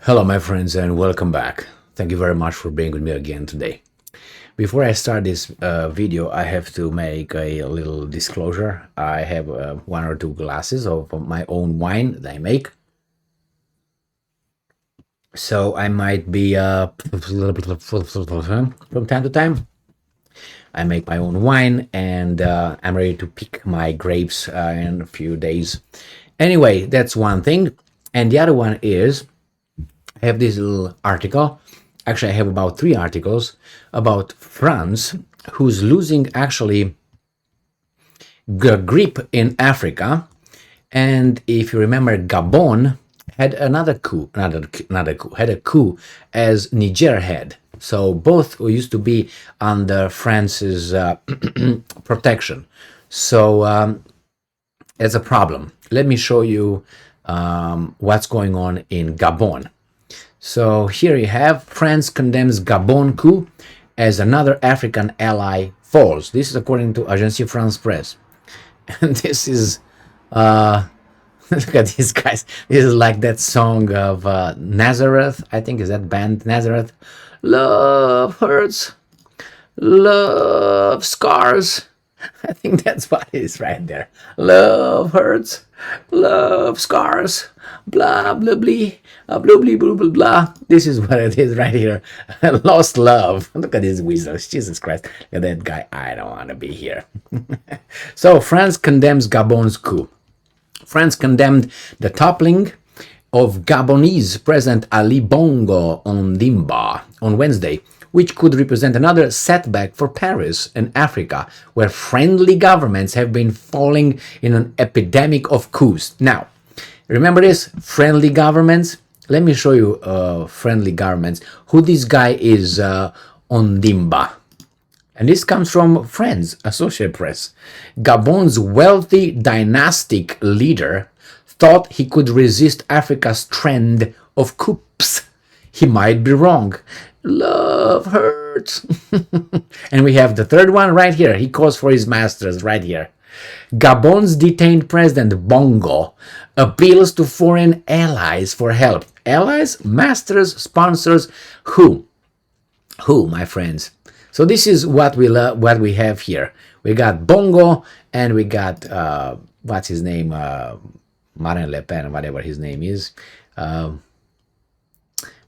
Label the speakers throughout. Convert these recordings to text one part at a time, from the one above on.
Speaker 1: Hello, my friends, and welcome back. Thank you very much for being with me again today. Before I start this video, I have to make a little disclosure. I have one or two glasses of my own wine that I make. So I might be from time to time. I make my own wine, and I'm ready to pick my grapes in a few days. Anyway, that's one thing. And the other one is I have this little article. Actually, I have about 3 articles about France, who's losing actually grip in Africa. And if you remember, Gabon had another coup, had a coup as Niger had. So both used to be under France's protection. So it's a problem. Let me show you what's going on in Gabon. So here you have France condemns Gabon coup as another African ally falls. This is according to Agence France Press. And this is, look at these guys. This is like that song of Nazareth. I think is that band Nazareth. Love hurts, love scars. I think that's what it is right there. Love hurts, love scars, blah, blah, blah, blah, blah, blah, blah, blah. This is what it is right here. Lost love. Look at these weasels. Jesus Christ. Look at that guy. I don't want to be here. So France condemns Gabon's coup. France condemned the toppling of Gabonese President Ali Bongo Ondimba on Wednesday, which could represent another setback for Paris and Africa, where friendly governments have been falling in an epidemic of coups. Now, remember this? Friendly governments? Let me show you friendly governments. Who this guy is, Ondimba. And this comes from France, Associated Press. Gabon's wealthy dynastic leader thought he could resist Africa's trend of coups. He might be wrong. Love hurts. And we have the third one right here. He calls for his masters right here. Gabon's detained President Bongo appeals to foreign allies for help. Allies, masters, sponsors, who? Who, my friends? So this is what we have here. We got Bongo and we got what's his name? Marine Le Pen, whatever his name is.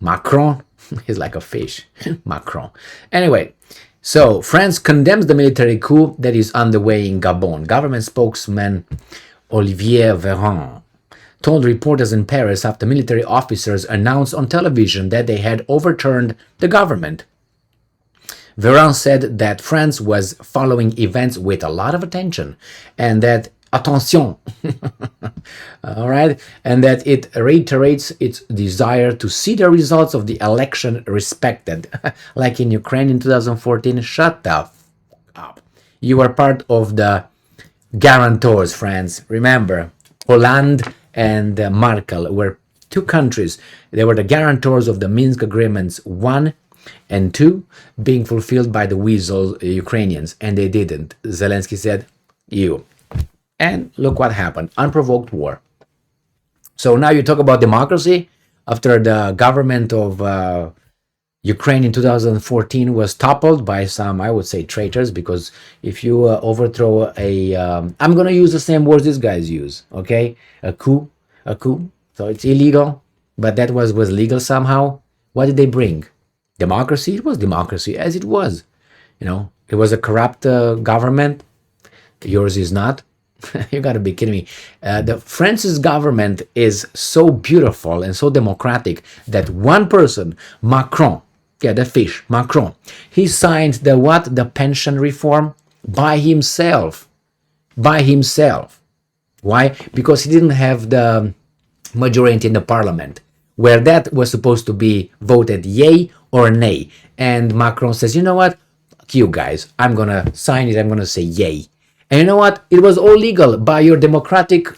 Speaker 1: Macron. He's like a fish. Macron. Anyway, so France condemns the military coup that is underway in Gabon. Government spokesman Olivier Véran told reporters in Paris after military officers announced on television that they had overturned the government. Véran said that France was following events with a lot of attention and that attention, all right, and that it reiterates its desire to see the results of the election respected. Like in Ukraine in 2014, shut the f up. You were part of the guarantors, France. Remember, Hollande and Merkel were 2 countries. They were the guarantors of the Minsk agreements 1 and 2 being fulfilled by the weasel Ukrainians, and they didn't. Zelensky said, you. And look what happened, unprovoked war. So now you talk about democracy after the government of Ukraine in 2014 was toppled by some, I would say, traitors, because if you overthrow a, I'm going to use the same words these guys use, okay? A coup. So it's illegal, but that was legal somehow. What did they bring? Democracy? It was democracy as it was. You know, it was a corrupt government. Yours is not. You gotta be kidding me. The France's government is so beautiful and so democratic that one person, Macron, yeah, the fish, Macron, he signed the what? The pension reform by himself. By himself. Why? Because he didn't have the majority in the parliament, where that was supposed to be voted yay or nay. And Macron says, you know what? Fuck you guys. I'm gonna sign it. I'm gonna say yay. And you know what? It was all legal by your democratic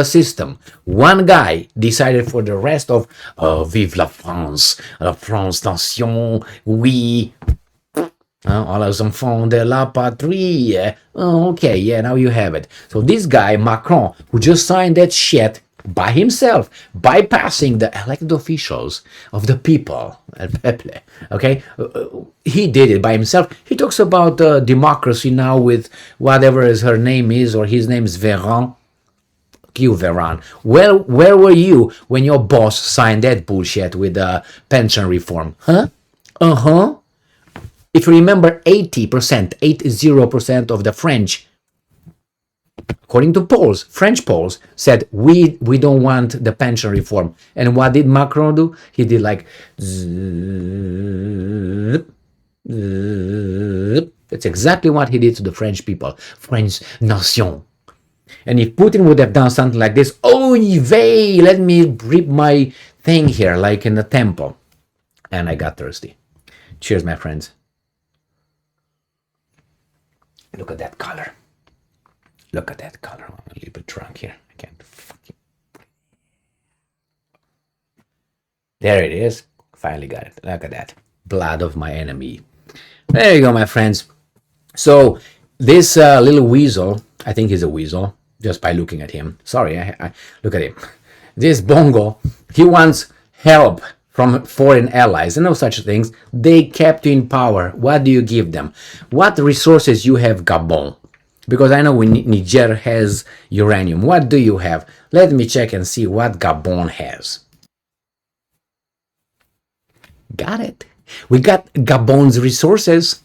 Speaker 1: system. One guy decided for the rest of Vive la France, nation, oui, all les enfants de la patrie. Okay, yeah, now you have it. So this guy, Macron, who just signed that shit, by himself, bypassing the elected officials of the people. Okay, he did it by himself. He talks about democracy now with whatever her name is, or his name is Véran. You, Veran. Well, where were you when your boss signed that bullshit with the pension reform? Huh? Uh-huh. If you remember, 80% of the French, according to polls, French polls, said we don't want the pension reform. And what did Macron do? He did like zip, zip. That's exactly what he did to the French people, French nation. And if Putin would have done something like this, oh, vey, let me rip my thing here, like in the temple. And I got thirsty. Cheers, my friends. Look at that color. Look at that color. I'm a little bit drunk here. I can't fucking... There it is. Finally got it. Look at that. Blood of my enemy. There you go, my friends. So this little weasel, I think he's a weasel, just by looking at him. Sorry, I look at him. This bongo, he wants help from foreign allies and no such things. They kept you in power. What do you give them? What resources you have, Gabon? Because I know Niger has uranium. What do you have? Let me check and see what Gabon has. Got it. We got Gabon's resources.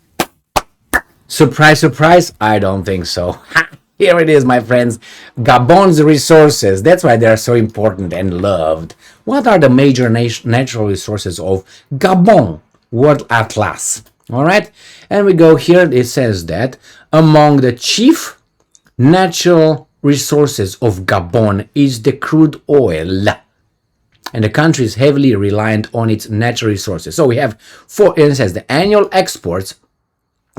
Speaker 1: Surprise, surprise. I don't think so. Ha! Here it is, my friends. Gabon's resources. That's why they are so important and loved. What are the major natural resources of Gabon? World Atlas. All right. And we go here. It says that among the chief natural resources of Gabon is the crude oil. And the country is heavily reliant on its natural resources. So we have it says the annual exports.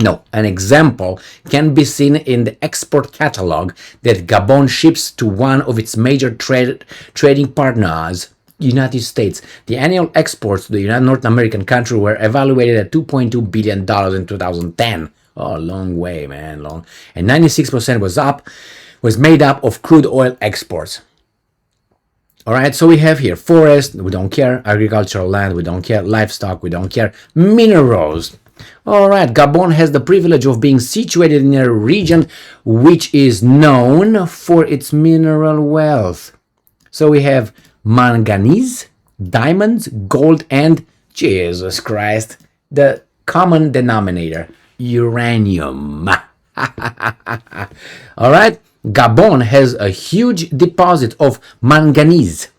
Speaker 1: No, an example can be seen in the export catalog that Gabon ships to one of its major trading partners, United States. The annual exports to the United North American country were evaluated at $2.2 billion in 2010. Oh, long way, man, long. And 96% was made up of crude oil exports. All right, so we have here forest, we don't care, agricultural land, we don't care, livestock, we don't care, minerals. All right, Gabon has the privilege of being situated in a region which is known for its mineral wealth. So we have manganese, diamonds, gold, and, Jesus Christ, the common denominator, uranium. All right, Gabon has a huge deposit of manganese,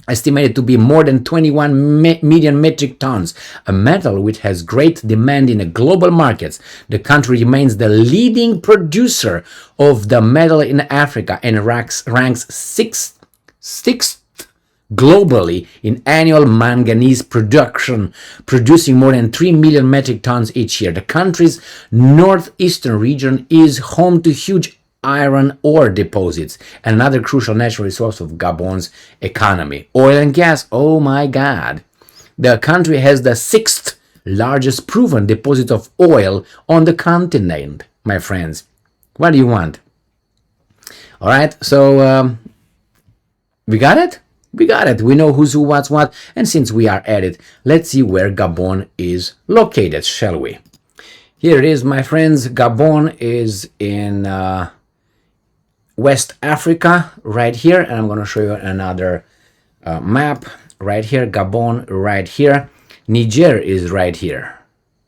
Speaker 1: estimated to be more than 21 million metric tons, a metal which has great demand in the global markets. The country remains the leading producer of the metal in Africa and ranks sixth globally in annual manganese production, producing more than 3 million metric tons each year. The country's northeastern region is home to huge iron ore deposits, and another crucial natural resource of Gabon's economy. Oil and gas, oh my God. The country has the 6th largest proven deposit of oil on the continent, my friends. What do you want? All right, so we got it? We got it. We know who's who, what's what, and since we are at it, let's see where Gabon is located, shall we? Here it is, my friends. Gabon is in West Africa, right here, and I'm going to show you another map right here. Gabon right here. Niger is right here.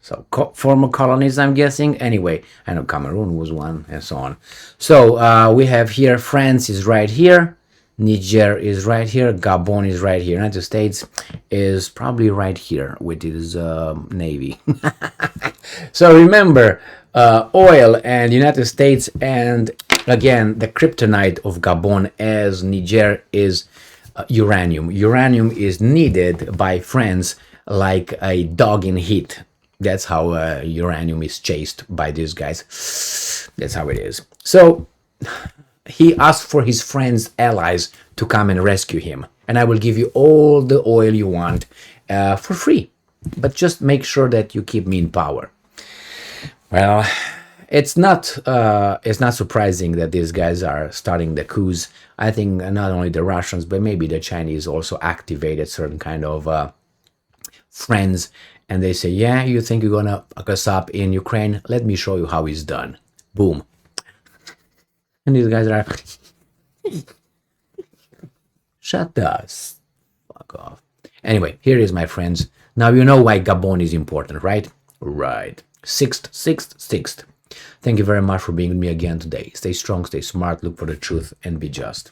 Speaker 1: So former colonies, I'm guessing. Anyway, I know Cameroon was one, and so on. So we have here France is right here. Niger is right here. Gabon is right here. United States is probably right here with his navy. So remember, oil and United States, and again, the kryptonite of Gabon as Niger is uranium. Uranium is needed by France like a dog in heat. That's how uranium is chased by these guys. That's how it is. So he asked for his friends, allies, to come and rescue him. And I will give you all the oil you want for free. But just make sure that you keep me in power. Well, it's not surprising that these guys are starting the coups. I think not only the Russians, but maybe the Chinese also activated certain kind of friends, and they say, yeah, you think you're gonna fuck us up in Ukraine? Let me show you how it's done. Boom. And these guys are shut the fuck off. Anyway, here is, my friends. Now you know why Gabon is important, right? Right. Sixth. Thank you very much for being with me again today. Stay strong, stay smart, look for the truth, and be just.